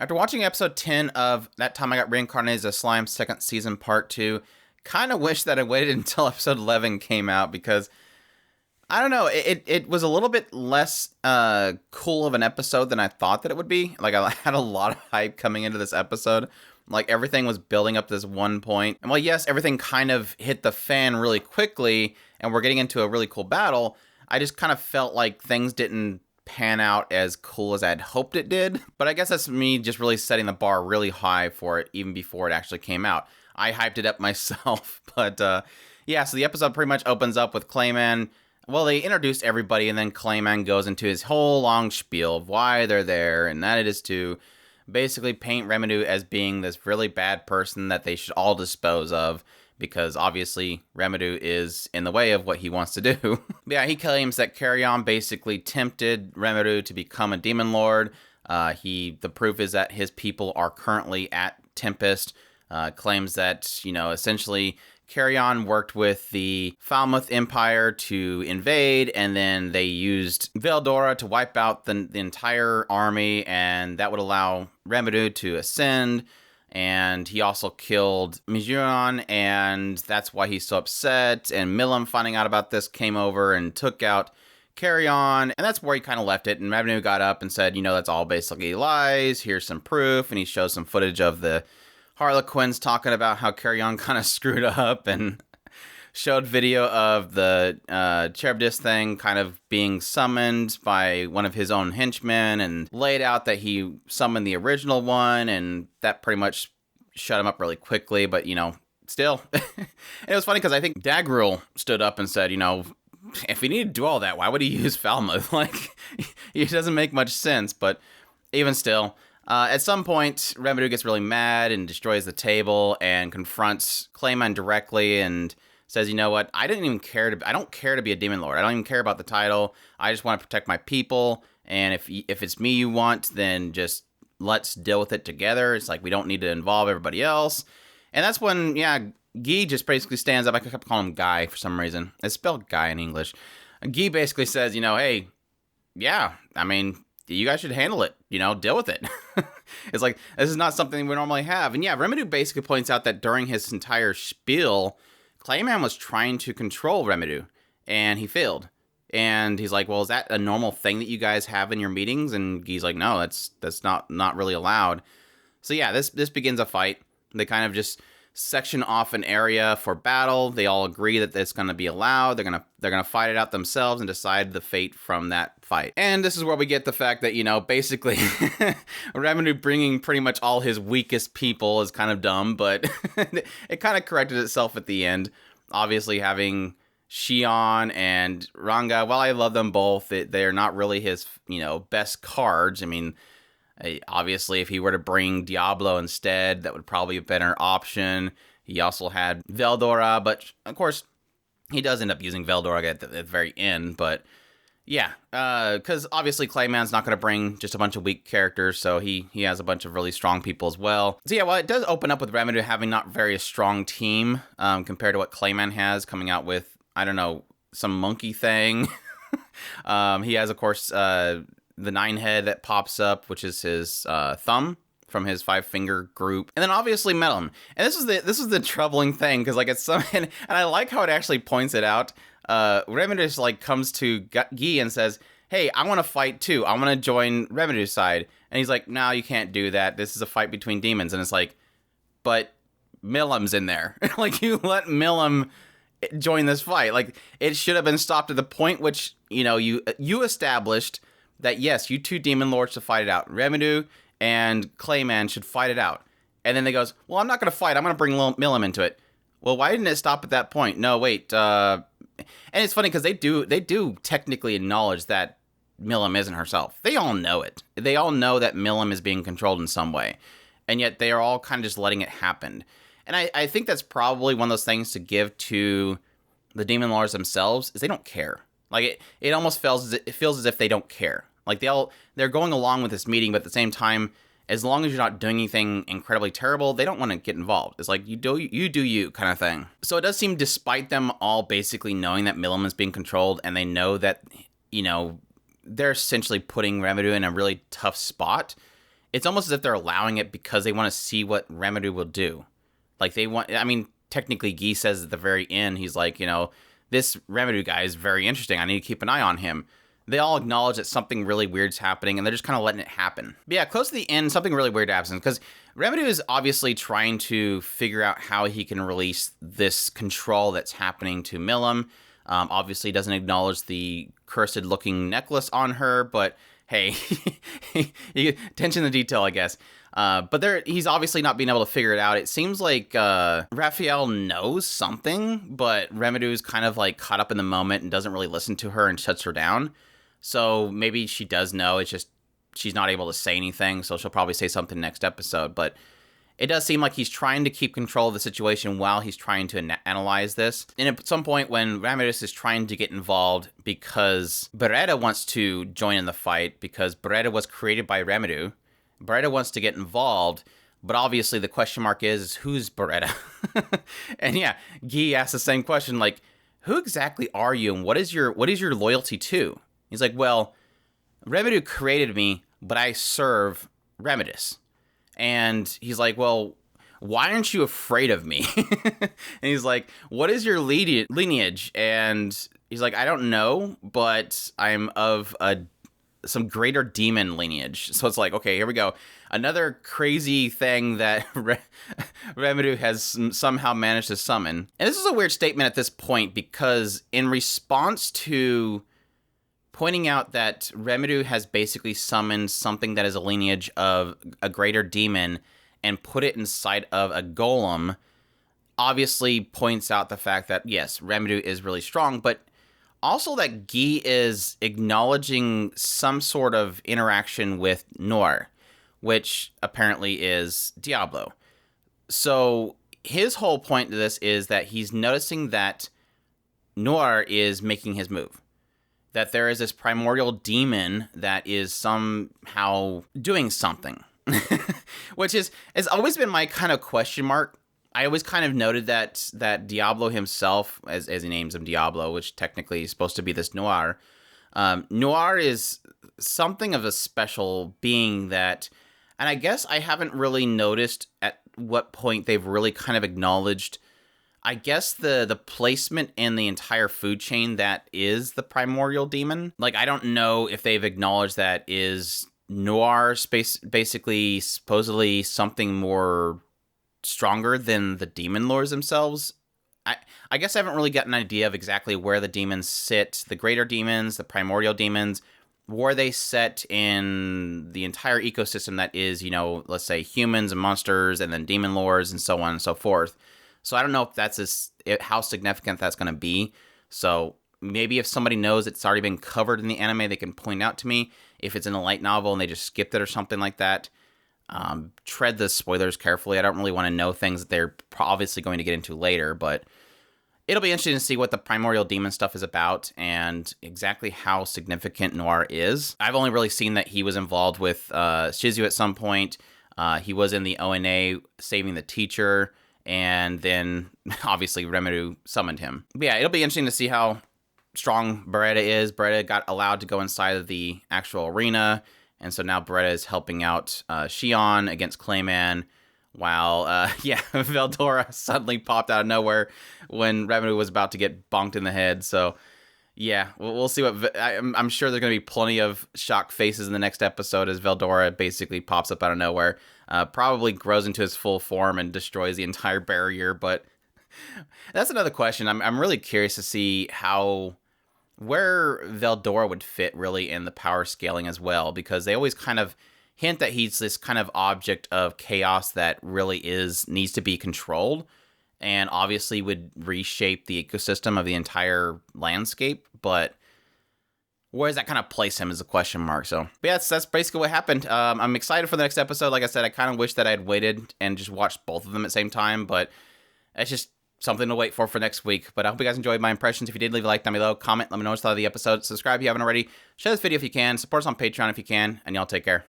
After watching episode 10 of That Time I Got Reincarnated as a Slime second season part 2, kind of wish that I waited until episode 11 came out because, I don't know, it was a little bit less cool of an episode than I thought that it would be. Like, I had a lot of hype coming into this episode. Like, everything was building up to this one point. And while, yes, everything kind of hit the fan really quickly, and we're getting into a really cool battle, I just kind of felt like things didn't pan out as cool as I'd hoped it did. But I guess that's me just really setting the bar really high for it even before it actually came out. I hyped it up myself. But yeah, so the episode pretty much opens up with Clayman. Well, they introduced everybody, and then Clayman goes into his whole long spiel of why they're there, and that it is to basically paint Remedy as being this really bad person that they should all dispose of, because obviously Remedy is in the way of what he wants to do. Yeah, he claims that Carrion basically tempted Remedy to become a demon lord. The proof is that his people are currently at Tempest. Claims that, essentially Carrion worked with the Falmouth Empire to invade, and then they used Veldora to wipe out the entire army, and that would allow Remedy to ascend. And he also killed Mijuan, and that's why he's so upset. And Milam, finding out about this, came over and took out Carrion, and that's where he kind of left it. And Revenue got up and said, that's all basically lies. Here's some proof, and he shows some footage of the Harlequins talking about how Carrion kind of screwed up, and showed video of the Charybdis thing kind of being summoned by one of his own henchmen, and laid out that he summoned the original one, and that pretty much shut him up really quickly. But, still. And it was funny because I think Dagrul stood up and said, if he needed to do all that, why would he use Falmouth? Like, it doesn't make much sense, but even still. At some point, Remedy gets really mad and destroys the table and confronts Clayman directly and says, you know what, I don't care to be a demon lord. I don't even care about the title. I just want to protect my people. And if it's me you want, then just let's deal with it together. It's like, we don't need to involve everybody else. And that's when, Guy just basically stands up. I kept calling him Guy for some reason. It's spelled Guy in English. Guy basically says, hey, yeah, I mean, you guys should handle it, deal with it. It's like, this is not something we normally have. And yeah, Remedy basically points out that during his entire spiel, Clayman was trying to control Remedy, and he failed. And he's like, well, is that a normal thing that you guys have in your meetings? And Guy's like, no, that's not really allowed. So yeah, this begins a fight. They kind of just section off an area for battle. They all agree that it's going to be allowed. They're going to fight it out themselves and decide the fate from that fight. And this is where we get the fact that, basically Remedy bringing pretty much all his weakest people is kind of dumb, but it kind of corrected itself at the end. Obviously having Shion and Ranga, while I love them both, they're not really his, best cards. I mean, obviously, if he were to bring Diablo instead, that would probably be a better option. He also had Veldora, but of course, he does end up using Veldora at the very end. But yeah, because obviously Clayman's not going to bring just a bunch of weak characters, so he has a bunch of really strong people as well. So yeah, well, it does open up with Remedy having not very strong team compared to what Clayman has, coming out with, I don't know, some monkey thing. He has, of course, the 9-head that pops up, which is his thumb from his 5-finger group, and then obviously Melon. And this is the troubling thing, because like it's some, and I like how it actually points it out. Remedios like comes to Guy and says, "Hey, I want to fight too. I want to join Remedios' side." And he's like, "No, you can't do that. This is a fight between demons." And it's like, but Millam's in there. Like, you let Millam join this fight. Like, it should have been stopped at the point which you established that, yes, you two demon lords should fight it out. Remedy and Clayman should fight it out. And then they goes, well, I'm not going to fight. I'm going to bring Millam into it. Well, why didn't it stop at that point? No, wait. And it's funny because they do technically acknowledge that Millam isn't herself. They all know it. They all know that Millam is being controlled in some way. And yet they are all kind of just letting it happen. And I think that's probably one of those things to give to the demon lords themselves, is they don't care. Like, it almost feels as if they don't care. Like, they're going along with this meeting, but at the same time, as long as you're not doing anything incredibly terrible, they don't want to get involved. It's like, you do you kind of thing. So it does seem, despite them all basically knowing that Millam is being controlled, and they know that, they're essentially putting Remedy in a really tough spot, it's almost as if they're allowing it because they want to see what Rimuru will do. Like, they want, I mean, technically, Guy says at the very end, he's like, this Rimuru guy is very interesting. I need to keep an eye on him. They all acknowledge that something really weird's happening, and they're just kind of letting it happen. But yeah, close to the end, something really weird happens, because Rimuru is obviously trying to figure out how he can release this control that's happening to Milim. Obviously doesn't acknowledge the cursed-looking necklace on her, but hey, attention to detail, I guess. But he's obviously not being able to figure it out. It seems like Raphael knows something, but Rimuru kind of like caught up in the moment and doesn't really listen to her and shuts her down. So maybe she does know, it's just she's not able to say anything, so she'll probably say something next episode. But it does seem like he's trying to keep control of the situation while he's trying to analyze this. And at some point when Ramidus is trying to get involved because Beretta wants to join in the fight, because Beretta was created by Rimuru, Beretta wants to get involved, but obviously the question mark is who's Beretta? And yeah, Guy asks the same question, like, who exactly are you and what is your loyalty to? He's like, well, Rimuru created me, but I serve Remedis. And he's like, well, why aren't you afraid of me? And he's like, what is your lineage? And he's like, I don't know, but I'm of some greater demon lineage. So it's like, okay, here we go. Another crazy thing that Rimuru has somehow managed to summon. And this is a weird statement at this point, because in response to pointing out that Rimuru has basically summoned something that is a lineage of a greater demon and put it inside of a golem, obviously points out the fact that, yes, Rimuru is really strong, but also that Guy is acknowledging some sort of interaction with Noir, which apparently is Diablo. So his whole point to this is that he's noticing that Noir is making his move. That there is this primordial demon that is somehow doing something. Which has always been my kind of question mark. I always kind of noted that Diablo himself, as he names him Diablo, which technically is supposed to be this Noir. Noir is something of a special being that, and I guess I haven't really noticed at what point they've really kind of acknowledged, I guess, the placement in the entire food chain that is the primordial demon. Like, I don't know if they've acknowledged that is Noir basically supposedly something more stronger than the demon lords themselves. I guess I haven't really got an idea of exactly where the demons sit, the greater demons, the primordial demons, where they set in the entire ecosystem that is, let's say humans and monsters and then demon lords and so on and so forth. So I don't know if that's how significant that's going to be. So maybe if somebody knows it's already been covered in the anime, they can point out to me. If it's in a light novel and they just skipped it or something like that, tread the spoilers carefully. I don't really want to know things that they're obviously going to get into later, but it'll be interesting to see what the primordial demon stuff is about and exactly how significant Noir is. I've only really seen that he was involved with Shizu at some point. He was in the ONA saving the teacher, and then obviously Rimuru summoned him. But yeah, it'll be interesting to see how strong Beretta is. Beretta got allowed to go inside of the actual arena, and so now Beretta is helping out Shion against Clayman, while, Veldora suddenly popped out of nowhere when Rimuru was about to get bonked in the head. So, yeah, we'll see what... I'm sure there's going to be plenty of shocked faces in the next episode as Veldora basically pops up out of nowhere. Probably grows into his full form and destroys the entire barrier, but that's another question. I'm really curious to see where Veldora would fit really in the power scaling as well, because they always kind of hint that he's this kind of object of chaos that really needs to be controlled, and obviously would reshape the ecosystem of the entire landscape, but where does that kind of place him is a question mark. So, but yeah, that's basically what happened. I'm excited for the next episode. Like I said, I kind of wish that I had waited and just watched both of them at the same time, but it's just something to wait for next week. But I hope you guys enjoyed my impressions. If you did, leave a like down below, comment, let me know what you thought of the episode, subscribe if you haven't already, share this video if you can, support us on Patreon if you can, and y'all take care.